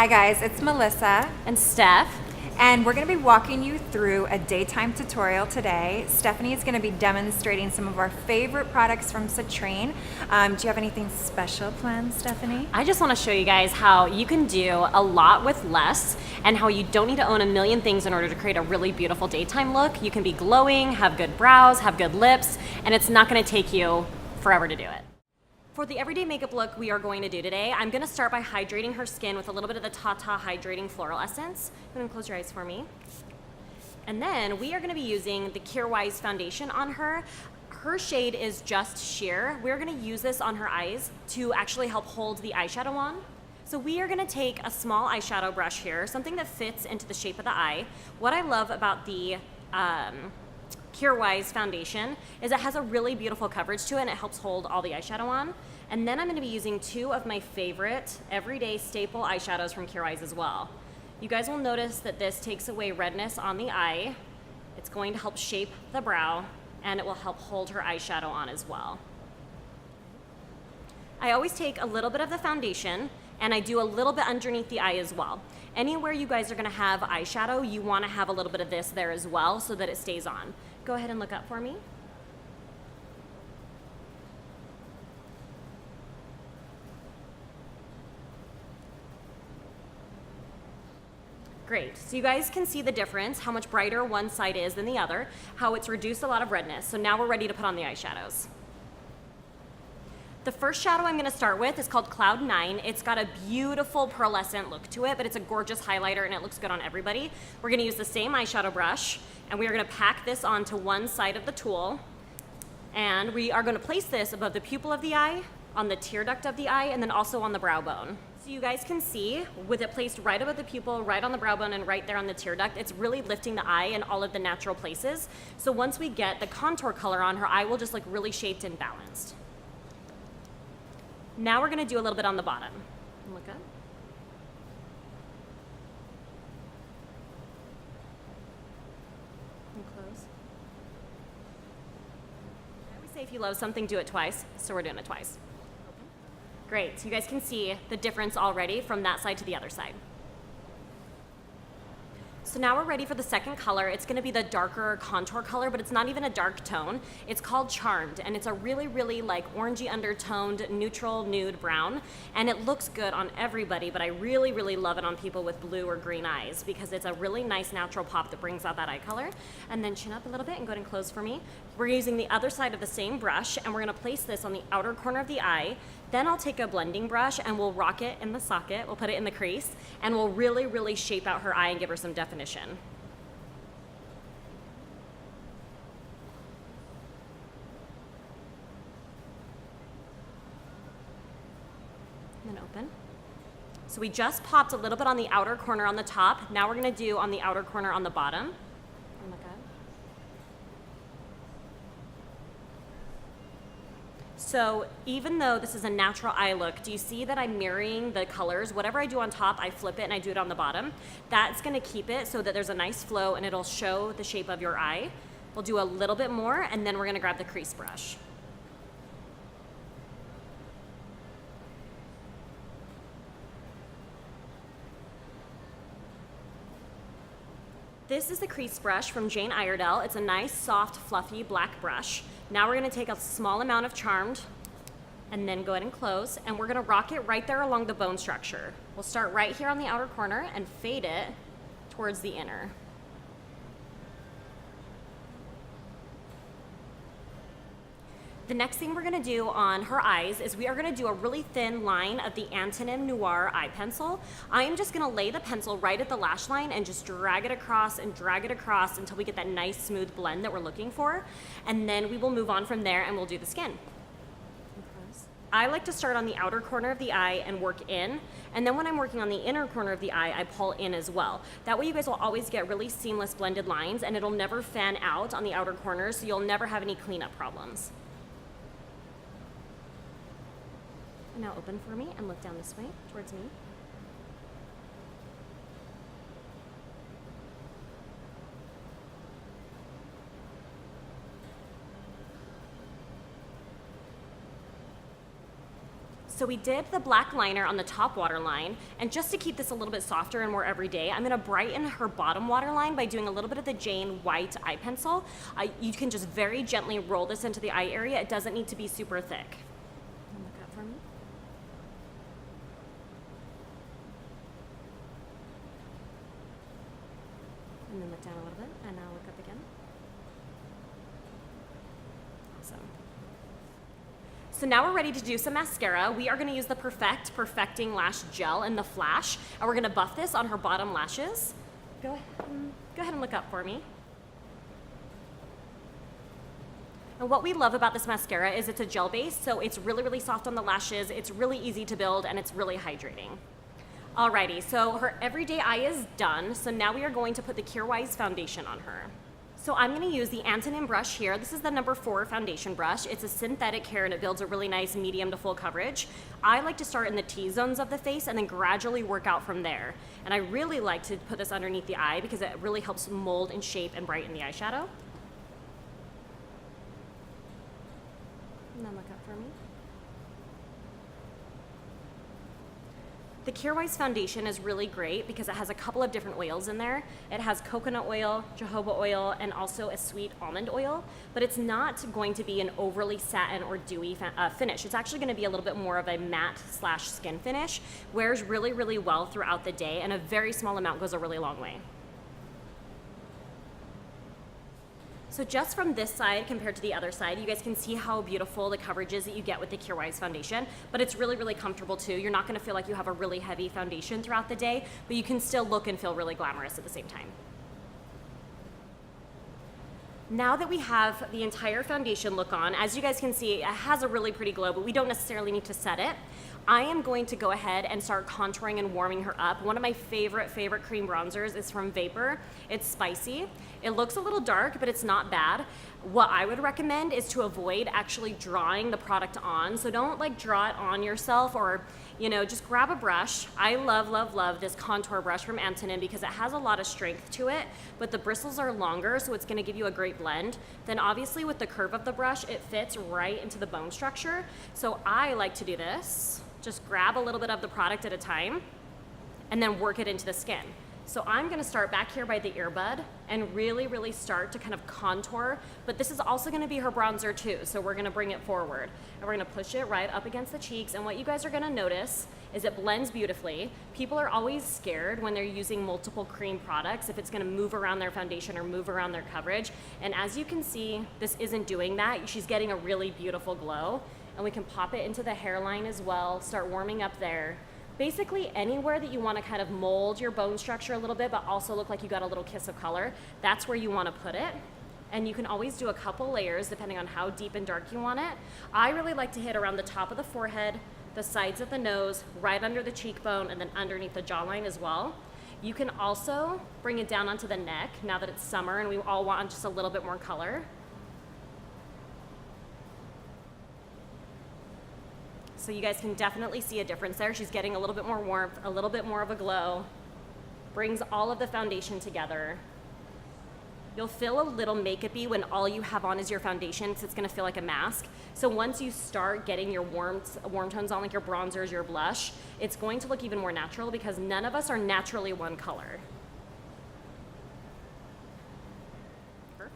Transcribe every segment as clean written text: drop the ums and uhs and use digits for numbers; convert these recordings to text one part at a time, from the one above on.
Hi guys, it's Melissa And Steph. and we're going to be walking you through a daytime tutorial today. Stephanie is going to be demonstrating some of our favorite products from Citrine. Do you have anything special planned, Stephanie? I just want to show you guys how you can do a lot with less and how you don't need to own a million things in order to create a really beautiful daytime look. You can be glowing, have good brows, have good lips, and it's not going to take you forever to do it. For the everyday makeup look we are going to do today, I'm going to start by hydrating her skin with a little bit of the Tata Hydrating Floral Essence. Go ahead and close your eyes for me. And then we are going to be using the Kjaer Weis foundation on her. Her shade is Just Sheer. We're going to use this on her eyes to actually help hold the eyeshadow on. So we are going to take a small eyeshadow brush here, something that fits into the shape of the eye. What I love about the Kjaer Weis foundation is it has a really beautiful coverage to it and it helps hold all the eyeshadow on. And then I'm going to be using two of my favorite everyday staple eyeshadows from Kjaer Weis as well. You guys will notice that this takes away redness on the eye. It's going to help shape the brow and it will help hold her eyeshadow on as well. I always take a little bit of the foundation and I do a little bit underneath the eye as well. Anywhere you guys are going to have eyeshadow, you want to have a little bit of this there as well so that it stays on. Go ahead and look up for me. Great, so you guys can see the difference, how much brighter one side is than the other, how it's reduced a lot of redness. So now we're ready to put on the eyeshadows. The first shadow I'm going to start with is called Cloud 9. It's got a beautiful pearlescent look to it, but it's a gorgeous highlighter and it looks good on everybody. We're going to use the same eyeshadow brush and we are going to pack this onto one side of the tool. And we are going to place this above the pupil of the eye, on the tear duct of the eye, and then also on the brow bone. So you guys can see, with it placed right above the pupil, right on the brow bone, and right there on the tear duct, it's really lifting the eye in all of the natural places. So once we get the contour color on, her eye will just look really shaped and balanced. Now we're going to do a little bit on the bottom. Look up. And close. I always say if you love something, do it twice. So we're doing it twice. Open. Great. So you guys can see the difference already from that side to the other side. So now we're ready for the second color. It's going to be the darker contour color, but it's not even a dark tone. It's called Charmed, and it's a really, really like orangey undertoned neutral nude brown, and it looks good on everybody, but I really, really love it on people with blue or green eyes because it's a really nice natural pop that brings out that eye color. And then chin up a little bit and go ahead and close for me. We're using the other side of the same brush, and we're going to place this on the outer corner of the eye. Then I'll take a blending brush and we'll rock it in the socket, we'll put it in the crease, and we'll really, really shape out her eye and give her some definition. And then open. So we just popped a little bit on the outer corner on the top. Now we're gonna do on the outer corner on the bottom. And look up. So even though this is a natural eye look, do you see that I'm mirroring the colors? Whatever I do on top, I flip it and I do it on the bottom. That's gonna keep it so that there's a nice flow and it'll show the shape of your eye. We'll do a little bit more and then we're gonna grab the crease brush. This is the crease brush from Jane Iredale. It's a nice, soft, fluffy black brush. Now we're gonna take a small amount of Charmed and then go ahead and close, and we're gonna rock it right there along the bone structure. We'll start right here on the outer corner and fade it towards the inner. The next thing we're gonna do on her eyes is we are gonna do a really thin line of the Antonym Noir Eye Pencil. I am just gonna lay the pencil right at the lash line and just drag it across and drag it across until we get that nice smooth blend that we're looking for. And then we will move on from there and we'll do the skin. I like to start on the outer corner of the eye and work in, and then when I'm working on the inner corner of the eye, I pull in as well. That way you guys will always get really seamless blended lines and it'll never fan out on the outer corners, so you'll never have any cleanup problems. Now open for me and look down this way towards me. so we did the black liner on the top waterline, and just to keep this a little bit softer and more everyday, I'm gonna brighten her bottom waterline by doing a little bit of the Jane White eye pencil. You can just very gently roll this into the eye area. It doesn't need to be super thick. Look up for me. And then look down a little bit, and now look up again. Awesome. So now we're ready to do some mascara. We are gonna use the Perfecting Lash Gel in the Flash, and we're gonna buff this on her bottom lashes. Go ahead and look up for me. And what we love about this mascara is it's a gel base, so it's really, really soft on the lashes, it's really easy to build, and it's really hydrating. Alrighty, so her everyday eye is done, so now we are going to put the Weis foundation on her. So I'm gonna use the Antonym brush here. This is the number 4 foundation brush. It's a synthetic hair and it builds a really nice medium to full coverage. I like to start in the T-zones of the face and then gradually work out from there. And I really like to put this underneath the eye because it really helps mold and shape and brighten the eyeshadow. And then look up for me. The Weis foundation is really great because it has a couple of different oils in there. It has coconut oil, jojoba oil, and also a sweet almond oil, but it's not going to be an overly satin or dewy finish. It's actually gonna be a little bit more of a matte / skin finish, wears really, really well throughout the day, and a very small amount goes a really long way. So just from this side compared to the other side, you guys can see how beautiful the coverage is that you get with the Weis foundation, but it's really, really comfortable too. You're not gonna feel like you have a really heavy foundation throughout the day, but you can still look and feel really glamorous at the same time. Now that we have the entire foundation look on, as you guys can see, it has a really pretty glow, but we don't necessarily need to set it. I am going to go ahead and start contouring and warming her up. One of my favorite cream bronzers is from Vapour. It's spicy. It looks a little dark, but it's not bad. What I would recommend is to avoid actually drawing the product on. So don't like draw it on yourself, or just grab a brush. I love, love, love this contour brush from Antonym because it has a lot of strength to it, but the bristles are longer, so it's gonna give you a great blend. Then obviously with the curve of the brush, it fits right into the bone structure. So I like to do this. Just grab a little bit of the product at a time and then work it into the skin. So I'm gonna start back here by the earbud and really, really start to kind of contour, but this is also gonna be her bronzer too, so we're gonna bring it forward. And we're gonna push it right up against the cheeks, and what you guys are gonna notice is it blends beautifully. People are always scared when they're using multiple cream products if it's gonna move around their foundation or move around their coverage, and as you can see, this isn't doing that. She's getting a really beautiful glow, and we can pop it into the hairline as well, start warming up there. Basically anywhere that you want to kind of mold your bone structure a little bit, but also look like you got a little kiss of color, that's where you want to put it. And you can always do a couple layers depending on how deep and dark you want it. I really like to hit around the top of the forehead, the sides of the nose, right under the cheekbone, and then underneath the jawline as well. You can also bring it down onto the neck now that it's summer and we all want just a little bit more color. So you guys can definitely see a difference there. She's getting a little bit more warmth, a little bit more of a glow. Brings all of the foundation together. You'll feel a little makeup-y when all you have on is your foundation, so it's gonna feel like a mask. So once you start getting your warm tones on, like your bronzers, your blush, it's going to look even more natural because none of us are naturally one color.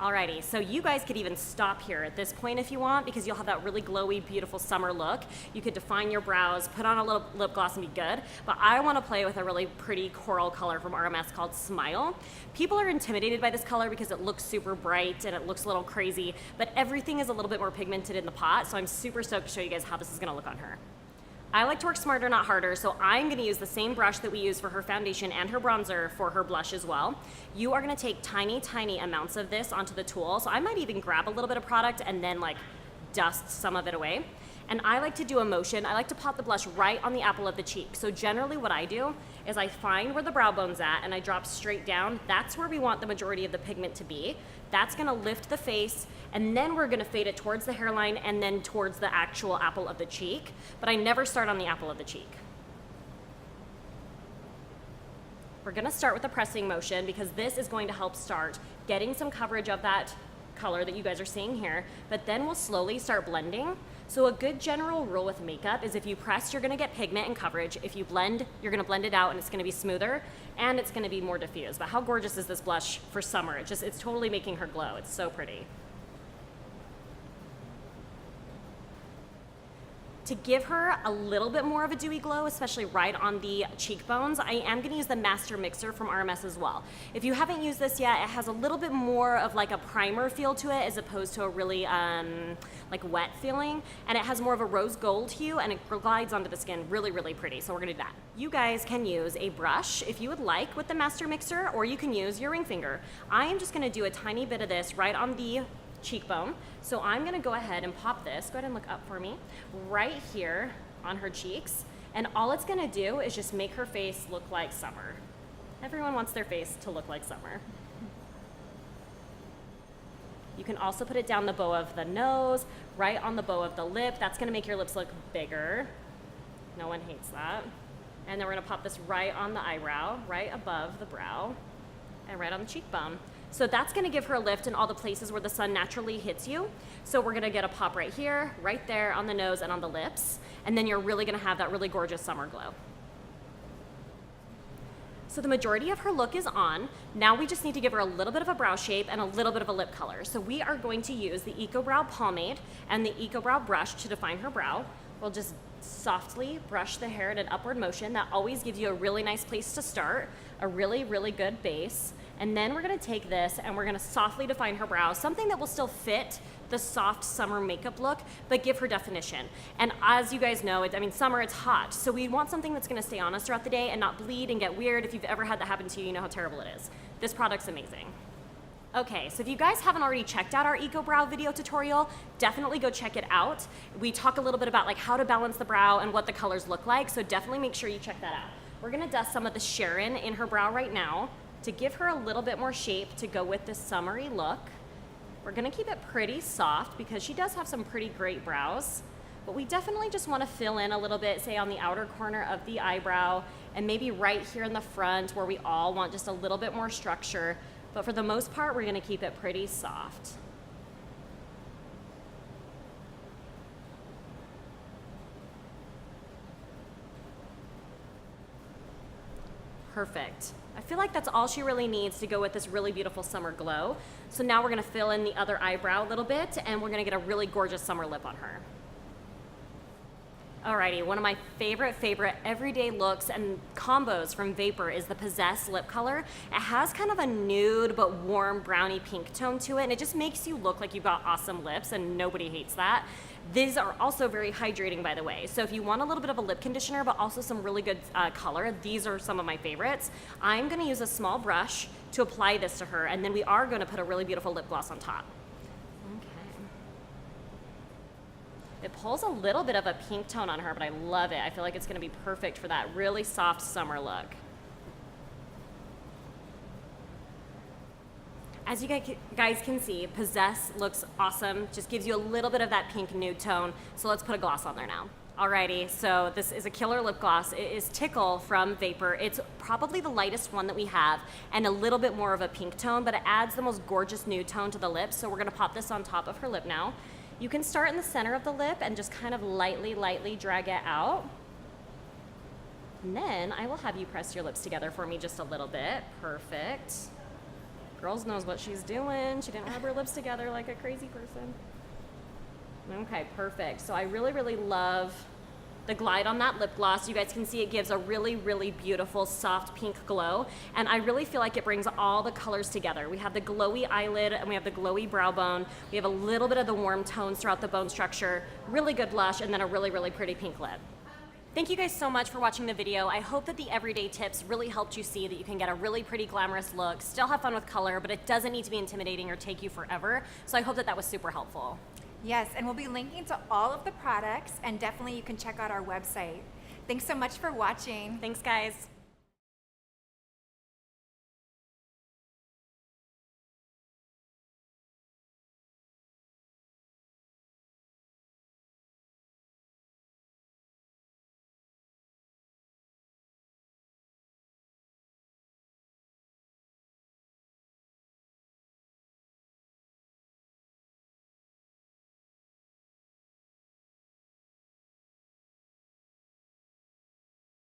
Alrighty, so you guys could even stop here at this point if you want, because you'll have that really glowy, beautiful summer look. You could define your brows, put on a little lip gloss and be good, but I wanna play with a really pretty coral color from RMS called Smile. People are intimidated by this color because it looks super bright and it looks a little crazy, but everything is a little bit more pigmented in the pot, so I'm super stoked to show you guys how this is gonna look on her. I like to work smarter, not harder, so I'm gonna use the same brush that we use for her foundation and her bronzer for her blush as well. You are gonna take tiny, tiny amounts of this onto the tool, so I might even grab a little bit of product and then like dust some of it away. And I like to do a motion. I like to pop the blush right on the apple of the cheek. So generally what I do is I find where the brow bone's at and I drop straight down. That's where we want the majority of the pigment to be. That's gonna lift the face, and then we're gonna fade it towards the hairline and then towards the actual apple of the cheek. But I never start on the apple of the cheek. We're gonna start with a pressing motion because this is going to help start getting some coverage of that color that you guys are seeing here, but then we'll slowly start blending. So a good general rule with makeup is if you press, you're gonna get pigment and coverage. If you blend, you're gonna blend it out and it's gonna be smoother and it's gonna be more diffused. But how gorgeous is this blush for summer? It's totally making her glow. It's so pretty. To give her a little bit more of a dewy glow, especially right on the cheekbones, I am gonna use the Master Mixer from RMS as well. If you haven't used this yet, it has a little bit more of like a primer feel to it as opposed to a really like wet feeling. And it has more of a rose gold hue and it glides onto the skin really, really pretty. So we're gonna do that. You guys can use a brush if you would like with the Master Mixer, or you can use your ring finger. I am just gonna do a tiny bit of this right on the cheekbone. So I'm gonna go ahead and pop this, go ahead and look up for me, right here on her cheeks. And all it's gonna do is just make her face look like summer. Everyone wants their face to look like summer. You can also put it down the bow of the nose, right on the bow of the lip. That's gonna make your lips look bigger. No one hates that. And then we're gonna pop this right on the eyebrow, right above the brow, and right on the cheekbone. So that's gonna give her a lift in all the places where the sun naturally hits you. So we're gonna get a pop right here, right there on the nose and on the lips. And then you're really gonna have that really gorgeous summer glow. So the majority of her look is on. Now we just need to give her a little bit of a brow shape and a little bit of a lip color. So we are going to use the Eco Brow Pomade and the Eco Brow Brush to define her brow. We'll just softly brush the hair in an upward motion. That always gives you a really nice place to start, a really, really good base. And then we're gonna take this and we're gonna softly define her brow, something that will still fit the soft summer makeup look, but give her definition. And as you guys know, summer, it's hot, so we want something that's gonna stay on us throughout the day and not bleed and get weird. If you've ever had that happen to you, you know how terrible it is. This product's amazing. Okay, so if you guys haven't already checked out our Eco Brow video tutorial, definitely go check it out. We talk a little bit about like how to balance the brow and what the colors look like, so definitely make sure you check that out. We're gonna dust some of the Sharon in her brow right now to give her a little bit more shape to go with this summery look. We're gonna keep it pretty soft because she does have some pretty great brows, but we definitely just wanna fill in a little bit, say on the outer corner of the eyebrow, and maybe right here in the front where we all want just a little bit more structure. But for the most part, we're gonna keep it pretty soft. Perfect. I feel like that's all she really needs to go with this really beautiful summer glow. So now we're gonna fill in the other eyebrow a little bit and we're gonna get a really gorgeous summer lip on her. Alrighty, one of my favorite everyday looks and combos from Vapour is the Possess lip color. It has kind of a nude but warm brownie pink tone to it, and it just makes you look like you've got awesome lips, and nobody hates that. These are also very hydrating, by the way. So if you want a little bit of a lip conditioner but also some really good color, these are some of my favorites. I'm gonna use a small brush to apply this to her, and then we are gonna put a really beautiful lip gloss on top. It pulls a little bit of a pink tone on her, but I love it. I feel like it's gonna be perfect for that really soft summer look. As you guys can see, Possess looks awesome. Just gives you a little bit of that pink nude tone. So let's put a gloss on there now. Alrighty, so this is a killer lip gloss. It is Tickle from Vapour. It's probably the lightest one that we have and a little bit more of a pink tone, but it adds the most gorgeous nude tone to the lips. So we're gonna pop this on top of her lip now. You can start in the center of the lip and just kind of lightly drag it out. And then I will have you press your lips together for me just a little bit. Perfect. Girls knows what she's doing. She didn't rub her lips together like a crazy person. Okay, perfect. So I really love the glide on that lip gloss. You guys can see it gives a really beautiful soft pink glow, and I really feel like it brings all the colors together. We have the glowy eyelid and we have the glowy brow bone. We have a little bit of the warm tones throughout the bone structure, really good blush, and then a really pretty pink lip. Thank you guys so much for watching the video. I hope that the everyday tips really helped you see that you can get a really pretty glamorous look, still have fun with color, but it doesn't need to be intimidating or take you forever. So I hope that that was super helpful. Yes, and we'll be linking to all of the products, and definitely you can check out our website. Thanks so much for watching. Thanks, guys.